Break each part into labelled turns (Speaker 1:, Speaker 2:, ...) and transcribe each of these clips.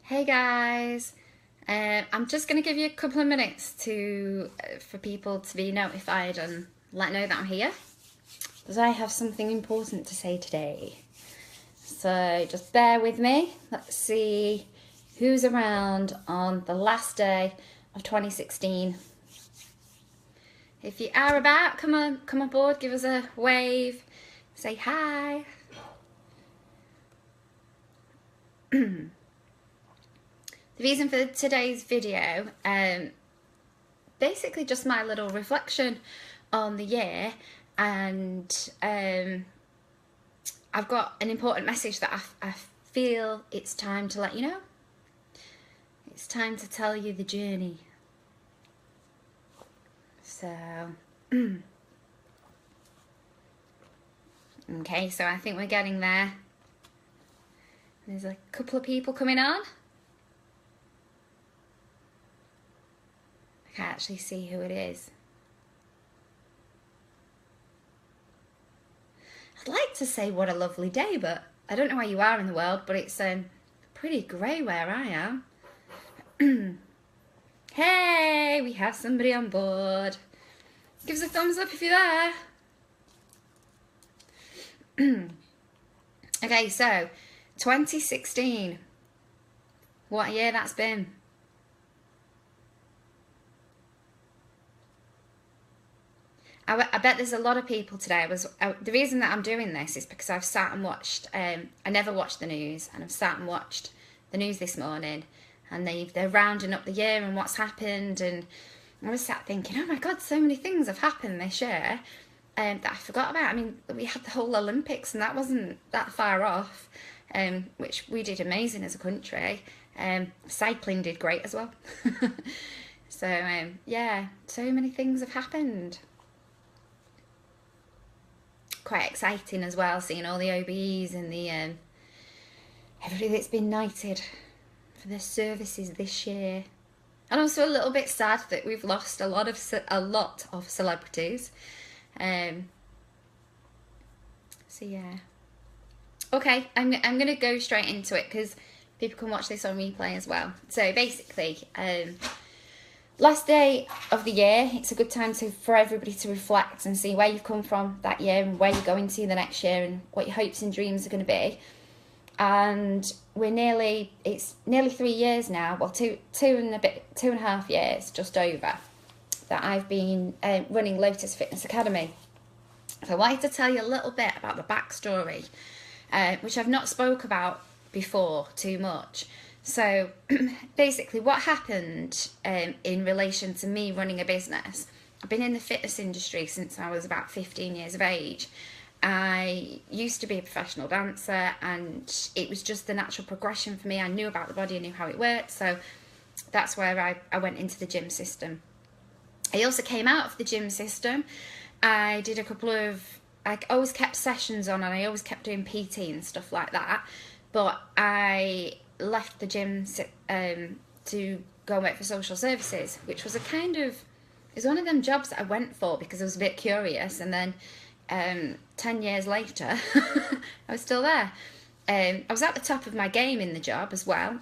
Speaker 1: Hey guys, I'm just going to give you a couple of minutes for people to be notified and let know that I'm here, because I have something important to say today. So just bear with me. Let's see who's around on the last day of 2016. If you are about, come on, come aboard, give us a wave, say hi. The reason for today's video, basically just my little reflection on the year, and I've got an important message that I feel it's time to let you know. It's time to tell you the journey. So, okay, so I think we're getting there. There's a couple of people coming on. I can't actually see who it is. I'd like to say what a lovely day, but I don't know where you are in the world, but it's pretty grey where I am. Hey, we have somebody on board. Give us a thumbs up if you're there. Okay, so 2016. What a year that's been. I bet there's a lot of people today. The reason that I'm doing this is because I've sat and watched. I never watched the news, and I've sat and watched the news this morning, and they're rounding up the year and what's happened, and I was sat thinking, oh my God, so many things have happened this year that I forgot about. I mean, we had the whole Olympics, and that wasn't that far off, which we did amazing as a country. Cycling did great as well. So yeah, so many things have happened. Quite exciting as well, seeing all the OBEs and the everybody that's been knighted for their services this year, and also a little bit sad that we've lost a lot of celebrities. So yeah, okay, I'm gonna go straight into it because people can watch this on replay as well. So basically, last day of the year, it's a good time for everybody to reflect and see where you've come from that year and where you're going to the next year and what your hopes and dreams are going to be. And it's nearly 3 years now, well, two and a half years, just over, that I've been running Lotus Fitness Academy. So I wanted to tell you a little bit about the backstory, which I've not spoke about before too much. So basically what happened in relation to me running a business, I've been in the fitness industry since I was about 15 years of age. I used to be a professional dancer, and it was just the natural progression for me. I knew about the body, I knew how it worked, so that's where I went into the gym system. I also came out of the gym system. I did I always kept sessions on, and I always kept doing PT and stuff like that, but I left the gym to go and work for social services, which was one of them jobs that I went for because I was a bit curious, and then 10 years later I was still there. I was at the top of my game in the job as well,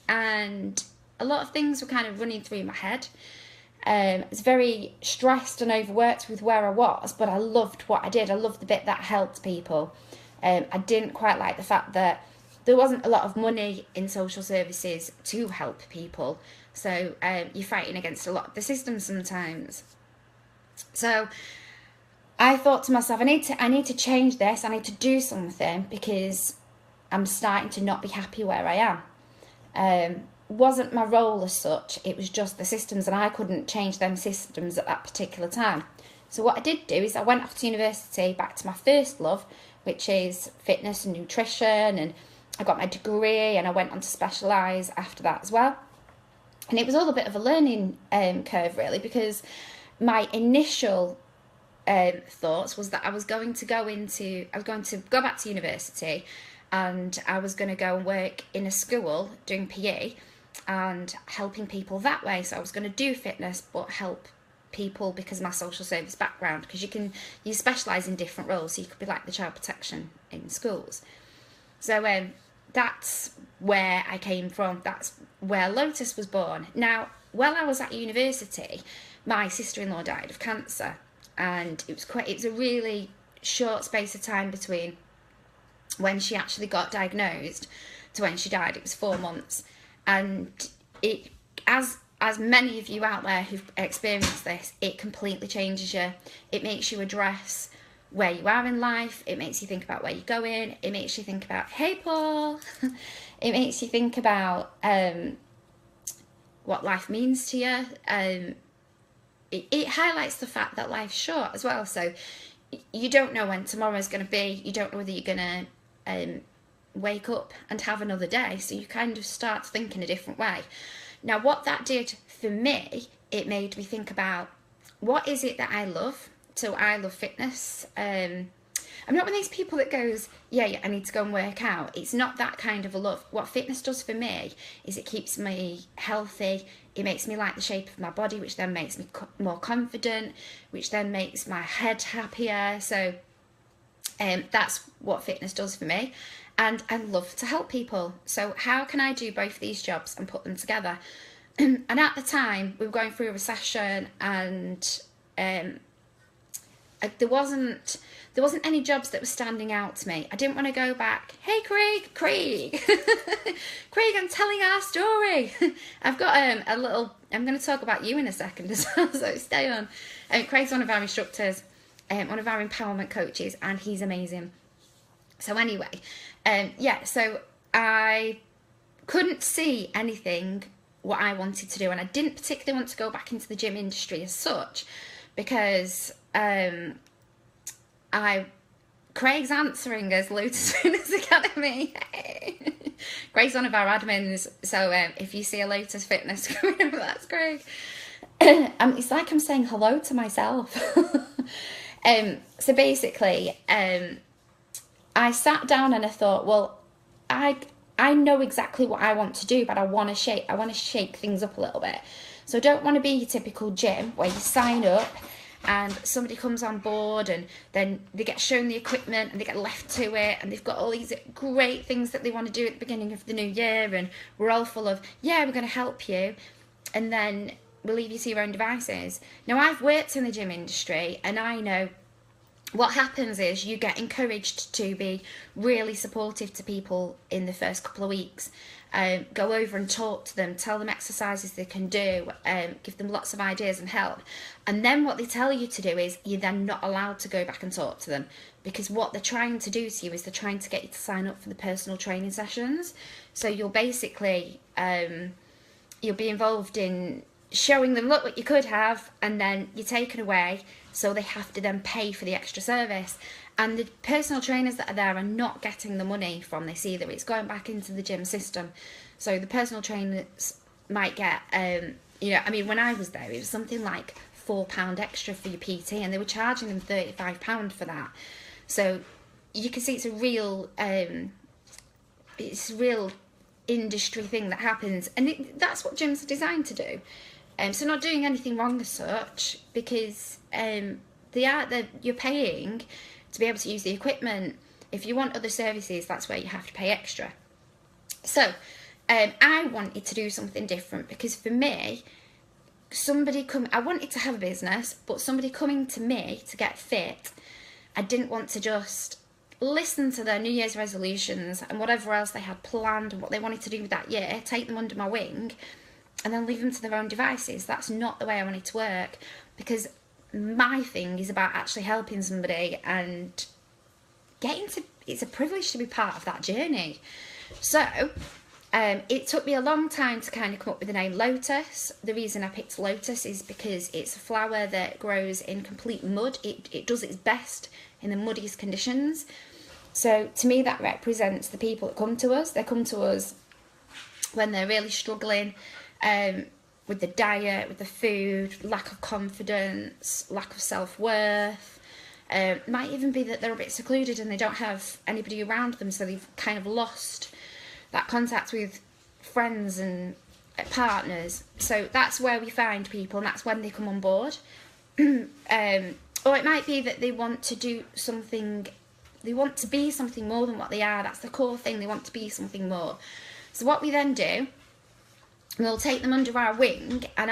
Speaker 1: and a lot of things were kind of running through my head. I was very stressed and overworked with where I was, but I loved what I did. I loved the bit that helped people. I didn't quite like the fact that there wasn't a lot of money in social services to help people. So you're fighting against a lot of the system sometimes. So I thought to myself, I need to change this. I need to do something because I'm starting to not be happy where I am. Wasn't my role as such. It was just the systems, and I couldn't change them systems at that particular time. So what I did do is I went off to university, back to my first love, which is fitness and nutrition, and I got my degree, and I went on to specialise after that as well. And it was all a bit of a learning curve, really, because my initial thoughts was that I was going to go back to university, and I was going to go and work in a school doing PE and helping people that way. So I was going to do fitness but help people because of my social service background, because you specialise in different roles, so you could be like the child protection in schools. So that's where I came from. That's where Lotus was born. Now, while I was at university, my sister-in-law died of cancer, and it was a really short space of time between when she actually got diagnosed to when she died. It was 4 months, and it, as many of you out there who've experienced this, it completely changes you. It makes you address where you are in life. It makes you think about where you're going. It makes you think about, hey Paul. It makes you think about what life means to you. It highlights the fact that life's short as well. So you don't know when tomorrow's going to be. You don't know whether you're going to wake up and have another day. So you kind of start thinking a different way. Now, what that did for me, it made me think about, what is it that I love? So I love fitness. I'm not one of these people that goes, yeah, I need to go and work out. It's not that kind of a love. What fitness does for me is it keeps me healthy. It makes me like the shape of my body, which then makes me more confident, which then makes my head happier. So that's what fitness does for me. And I love to help people. So how can I do both these jobs and put them together? And at the time, we were going through a recession, and there wasn't any jobs that were standing out to me. I didn't want to go back, hey Craig, Craig, I'm telling our story. I've got a little, I'm going to talk about you in a second as well, so stay on. Craig's one of our instructors, one of our empowerment coaches, and he's amazing. So anyway, so I couldn't see anything what I wanted to do, and I didn't particularly want to go back into the gym industry as such, because Craig's answering as Lotus Fitness Academy. Craig's one of our admins, so if you see a Lotus Fitness coming over, that's Craig. It's like I'm saying hello to myself. So basically, I sat down and I thought, well, I know exactly what I want to do, but I want to shake things up a little bit. So I don't want to be your typical gym where you sign up and somebody comes on board and then they get shown the equipment and they get left to it, and they've got all these great things that they want to do at the beginning of the new year, and we're all full of, yeah, we're going to help you, and then we'll leave you to your own devices. Now, I've worked in the gym industry, and I know what happens is you get encouraged to be really supportive to people in the first couple of weeks. Go over and talk to them, tell them exercises they can do, give them lots of ideas and help. And then what they tell you to do is you're then not allowed to go back and talk to them, because what they're trying to do to you is they're trying to get you to sign up for the personal training sessions. So you'll basically, you'll be involved in showing them, look what you could have, and then you're taken away, so they have to then pay for the extra service. And the personal trainers that are there are not getting the money from this either. It's going back into the gym system. So the personal trainers might get, when I was there, it was something like £4 extra for your PT, and they were charging them £35 for that. So you can see it's a real industry thing that happens, and that's what gyms are designed to do. So not doing anything wrong as such, because you're paying to be able to use the equipment. If you want other services, that's where you have to pay extra. So I wanted to do something different, because for me, I wanted to have a business, but somebody coming to me to get fit, I didn't want to just listen to their New Year's resolutions and whatever else they had planned and what they wanted to do with that year, take them under my wing, and then leave them to their own devices. That's not the way I wanted to work, because my thing is about actually helping somebody and it's a privilege to be part of that journey. So it took me a long time to kind of come up with the name Lotus. The reason I picked Lotus is because it's a flower that grows in complete mud. It does its best in the muddiest conditions. So to me, that represents the people that come to us. They come to us when they're really struggling with the diet, with the food, lack of confidence, lack of self-worth. Might even be that they're a bit secluded and they don't have anybody around them, so they've kind of lost that contact with friends and partners. So that's where we find people, and that's when they come on board. Or it might be that they want to do something They want to be something more than what they are. That's the core thing. They want to be something more. So what we then do, we'll take them under our wing, and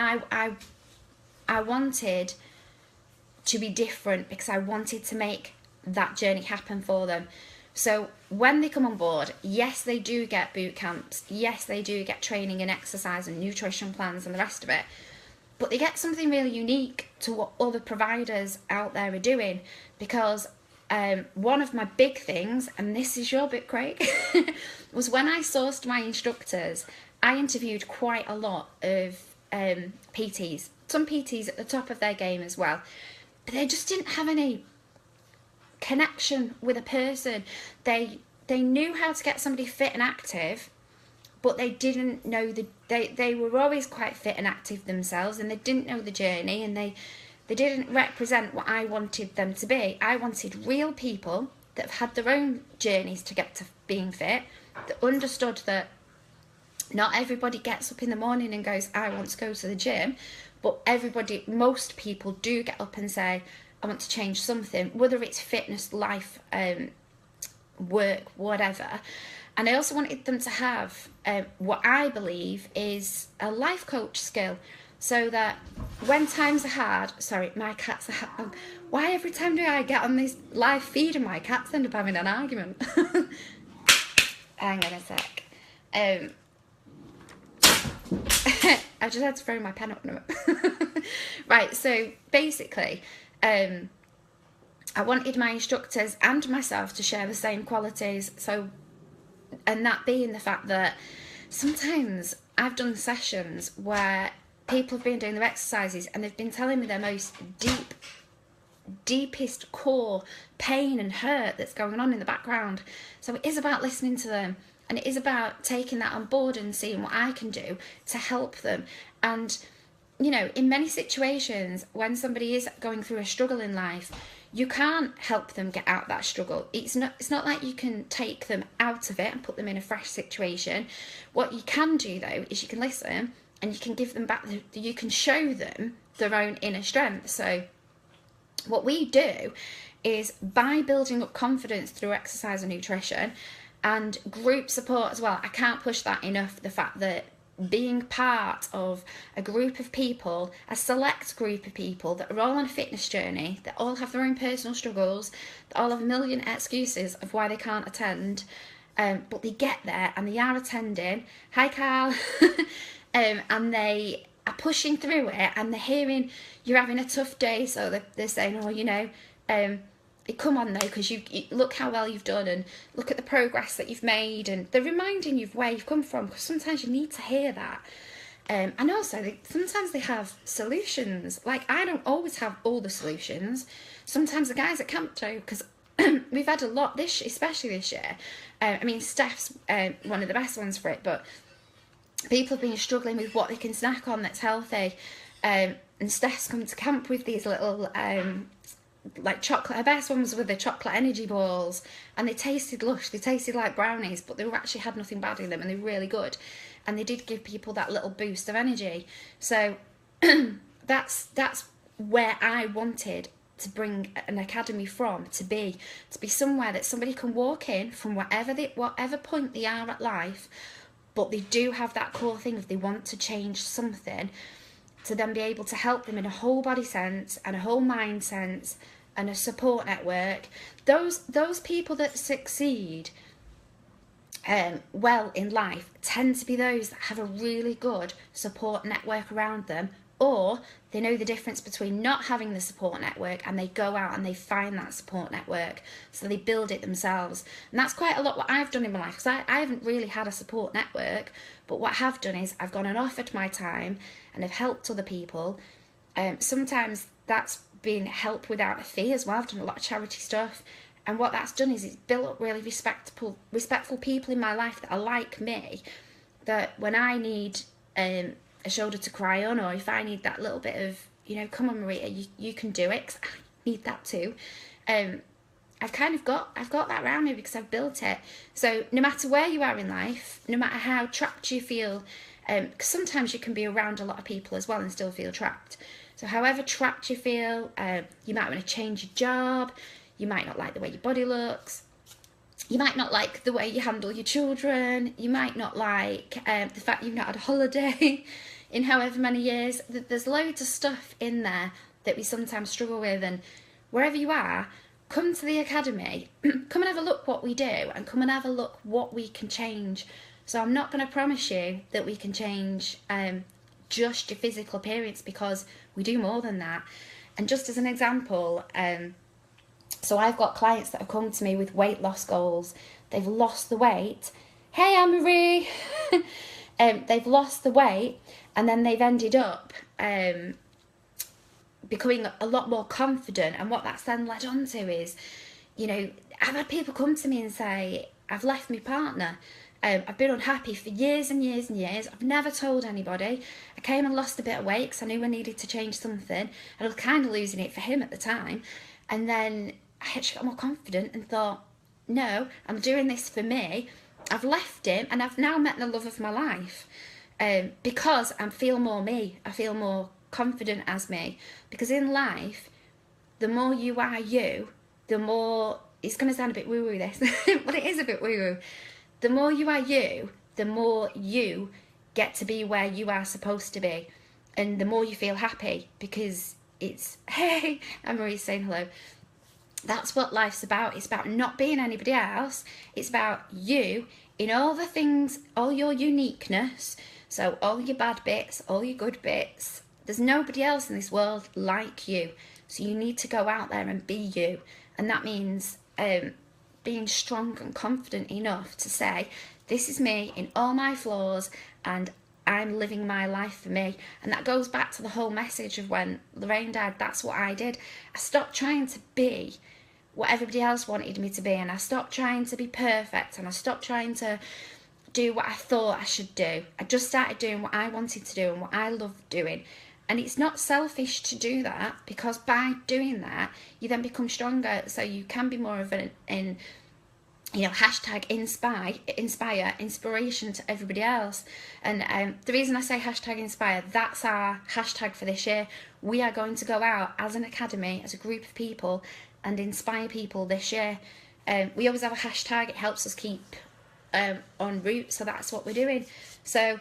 Speaker 1: I wanted to be different because I wanted to make that journey happen for them. So when they come on board, yes, they do get boot camps. Yes, they do get training and exercise and nutrition plans and the rest of it. But they get something really unique to what other providers out there are doing, because one of my big things, and this is your bit, Craig, was when I sourced my instructors, I interviewed quite a lot of PTs, some PTs at the top of their game as well, but they just didn't have any connection with a person. They knew how to get somebody fit and active, but they didn't know they were always quite fit and active themselves, and they didn't know the journey, and they didn't represent what I wanted them to be. I wanted real people that have had their own journeys to get to being fit, that understood that not everybody gets up in the morning and goes, I want to go to the gym, but most people do get up and say, I want to change something, whether it's fitness, life, work, whatever. And I also wanted them to have what I believe is a life coach skill, so that when times are hard, sorry, my cats are, why every time do I get on this live feed and my cats end up having an argument? Hang on a sec. I just had to throw my pen up. Right, so basically, I wanted my instructors and myself to share the same qualities. So, and that being the fact that sometimes I've done sessions where people have been doing their exercises and they've been telling me their most deepest core pain and hurt that's going on in the background. So it is about listening to them, and it is about taking that on board and seeing what I can do to help them. And you know, in many situations when somebody is going through a struggle in life, you can't help them get out that struggle. It's not like you can take them out of it and put them in a fresh situation. What you can do though is you can listen, and you can give them back, you can show them their own inner strength. So what we do is, by building up confidence through exercise and nutrition and group support as well, I can't push that enough, the fact that being part of a group of people, a select group of people that are all on a fitness journey, that all have their own personal struggles, that all have a million excuses of why they can't attend, but they get there and they are attending. Hi, Carl. And they are pushing through it, and they're hearing you're having a tough day, so they're saying, oh, you know, come on though, because you look how well you've done, and look at the progress that you've made, and they're reminding you of where you've come from, because sometimes you need to hear that. And also, sometimes they have solutions. Like, I don't always have all the solutions. Sometimes the guys at camp do, because we've had a lot, especially this year. I mean, Steph's one of the best ones for it, but people have been struggling with what they can snack on that's healthy. And Steph's come to camp with these little, like chocolate, her best one was with the chocolate energy balls, and they tasted lush, they tasted like brownies, but they actually had nothing bad in them, and they were really good. And they did give people that little boost of energy. So that's where I wanted to bring an academy from, to be somewhere that somebody can walk in from whatever point they are at life, but they do have that core thing if they want to change something, to then be able to help them in a whole body sense and a whole mind sense and a support network. Those people that succeed well in life tend to be those that have a really good support network around them, or they know the difference between not having the support network and they go out and they find that support network, so they build it themselves. And that's quite a lot what I've done in my life, because I haven't really had a support network, but what I have done is I've gone and offered my time and have helped other people. Sometimes that's been help without a fee as well. I've done a lot of charity stuff, and what that's done is it's built up really respectful people in my life that are like me, that when I need a shoulder to cry on, or if I need that little bit of, you know, come on Marita, you can do it, 'cause I need that too. I've got that around me because I've built it. So no matter where you are in life, no matter how trapped you feel, because sometimes you can be around a lot of people as well and still feel trapped. So however trapped you feel, you might want to change your job, You might not like the way your body looks. You might not like the way you handle your children. You might not like the fact you've not had a holiday in however many years. There's loads of stuff in there that we sometimes struggle with. And wherever you are, come to the academy, come and have a look what we do, and come and have a look what we can change. So I'm not going to promise you that we can change just your physical appearance, because we do more than that. And just as an example, so I've got clients that have come to me with weight loss goals. They've lost the weight. Hey, Anne-Marie! They've lost the weight, and then they've ended up becoming a lot more confident. And what that's then led on to is, you know, I've had people come to me and say, I've left my partner. I've been unhappy for years and years and years. I've never told anybody. I came and lost a bit of weight because I knew I needed to change something. I was kind of losing it for him at the time. And then I actually got more confident and thought, no, I'm doing this for me. I've left him and I've now met the love of my life, because I feel more me. I feel more confident as me. Because in life, the more you are you, the more, it's going to sound a bit woo-woo this, but it is a bit woo-woo. The more you are you, the more you get to be where you are supposed to be. And the more you feel happy, because it's, hey, Anne-Marie's saying hello. That's what life's about. It's about not being anybody else. It's about you in all the things, all your uniqueness. So all your bad bits, all your good bits. There's nobody else in this world like you. So you need to go out there and be you. And that means being strong and confident enough to say, this is me in all my flaws, and I'm living my life for me. And that goes back to the whole message of when Lorraine died. That's what I did. I stopped trying to be what everybody else wanted me to be, and I stopped trying to be perfect, and I stopped trying to do what I thought I should do. I just started doing what I wanted to do and what I loved doing. And it's not selfish to do that, because by doing that, you then become stronger, so you can be more of an you know, hashtag inspire, inspiration to everybody else. And the reason I say hashtag inspire, that's our hashtag for this year. We are going to go out as an academy, as a group of people, and inspire people this year. We always have a hashtag. It helps us keep en route, so that's what we're doing. So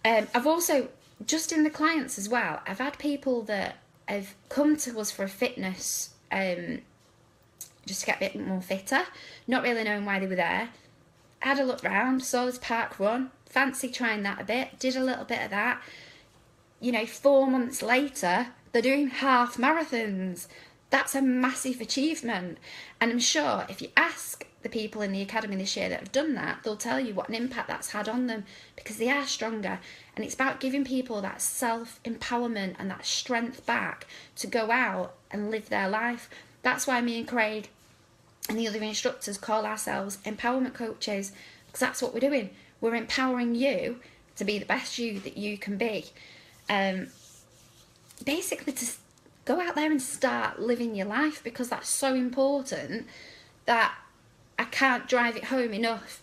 Speaker 1: I've also, just in the clients as well, I've had people that have come to us for a fitness, just to get a bit more fitter, not really knowing why they were there. Had a look round, saw this park run, fancy trying that a bit, did a little bit of that. You know, 4 months later, they're doing half marathons. That's a massive achievement. And I'm sure if you ask the people in the academy this year that have done that, they'll tell you what an impact that's had on them, because they are stronger. And it's about giving people that self-empowerment and that strength back to go out and live their life. That's why me and Craig and the other instructors call ourselves empowerment coaches, because that's what we're doing. We're empowering you to be the best you that you can be. Basically to go out there and start living your life, because that's so important that I can't drive it home enough.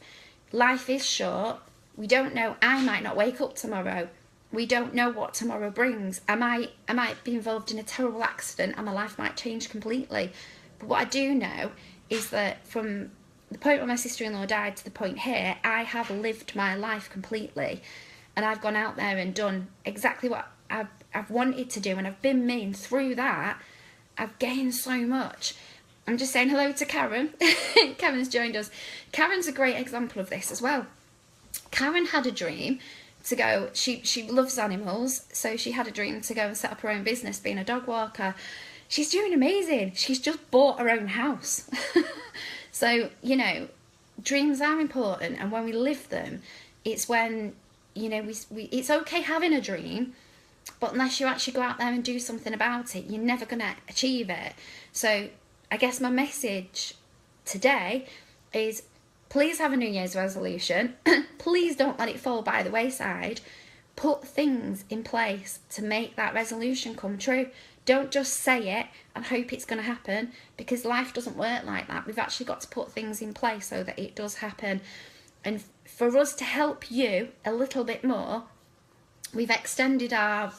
Speaker 1: Life is short. We don't know. I might not wake up tomorrow. We don't know what tomorrow brings. I might be involved in a terrible accident and my life might change completely. But what I do know is that from the point where my sister-in-law died to the point here, I have lived my life completely. And I've gone out there and done exactly what I've wanted to do, and I've been me, and through that, I've gained so much. I'm just saying hello to Karen. Karen's joined us. Karen's a great example of this as well. Karen had a dream to go, she loves animals, so she had a dream to go and set up her own business being a dog walker. She's doing amazing. She's just bought her own house. So, you know, dreams are important, and when we live them, it's when, you know, we it's okay having a dream, but unless you actually go out there and do something about it, you're never going to achieve it. So I guess my message today is, please have a New Year's resolution. Please don't let it fall by the wayside. Put things in place to make that resolution come true. Don't just say it and hope it's going to happen, because life doesn't work like that. We've actually got to put things in place so that it does happen. And for us to help you a little bit more, we've extended our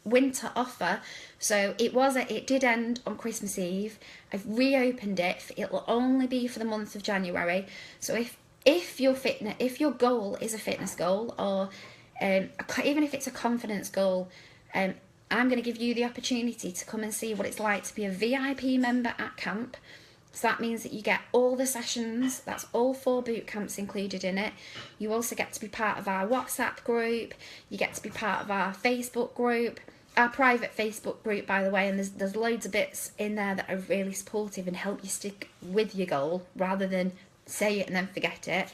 Speaker 1: winter offer. So it did end on Christmas Eve. I've reopened it. It'll only be for the month of January. So if your goal is a fitness goal, or even if it's a confidence goal, I'm going to give you the opportunity to come and see what it's like to be a VIP member at camp. So that means that you get all the sessions. That's all 4 boot camps included in it. You also get to be part of our WhatsApp group. You get to be part of our Facebook group, our private Facebook group, by the way. And there's loads of bits in there that are really supportive and help you stick with your goal rather than say it and then forget it.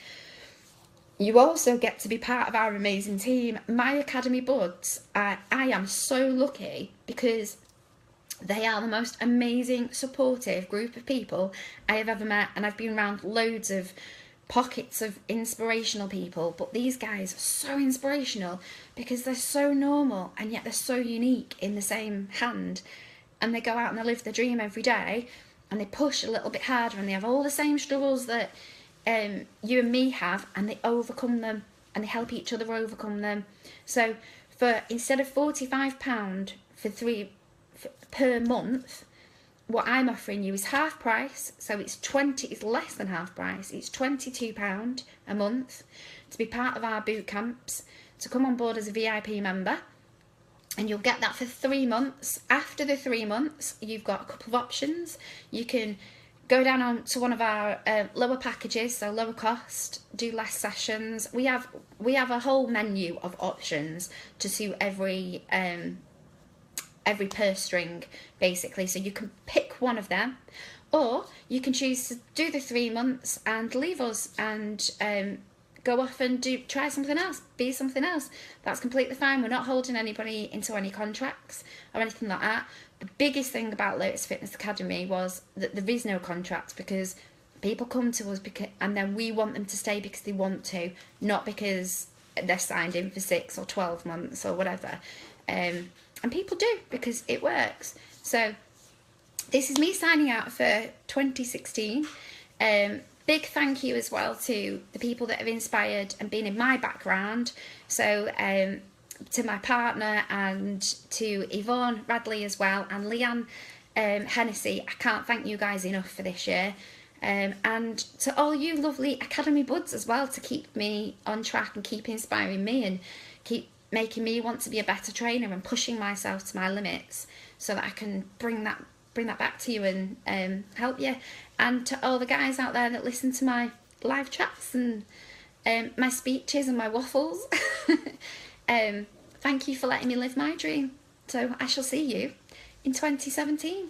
Speaker 1: You also get to be part of our amazing team, My Academy Buds. I am so lucky because they are the most amazing, supportive group of people I have ever met, and I've been around loads of pockets of inspirational people, but these guys are so inspirational because they're so normal and yet they're so unique in the same hand, and they go out and they live their dream every day, and they push a little bit harder, and they have all the same struggles that you and me have, and they overcome them, and they help each other overcome them. So instead of £45 per month, what I'm offering you is half price. So it's less than half price. It's £22 a month to be part of our boot camps, to come on board as a VIP member, and you'll get that for 3 months. After the 3 months, you've got a couple of options. You can go down on to one of our lower packages, so lower cost, do less sessions. We have a whole menu of options to suit every purse string, basically. So you can pick one of them, or you can choose to do the 3 months and leave us and go off and try something else, be something else. That's completely fine. We're not holding anybody into any contracts or anything like that. The biggest thing about Lotus Fitness Academy was that there is no contract, because people come to us and then we want them to stay because they want to, not because they're signed in for 6 or 12 months or whatever. And people do, because it works. So this is me signing out for 2016. Big thank you as well to the people that have inspired and been in my background. So to my partner, and to Yvonne Radley as well, and Leanne Hennessy. I can't thank you guys enough for this year. And to all you lovely Academy Buds as well, to keep me on track and keep inspiring me and keep making me want to be a better trainer and pushing myself to my limits, so that I can bring that back to you and help you. And to all the guys out there that listen to my live chats and my speeches and my waffles, thank you for letting me live my dream. So I shall see you in 2017.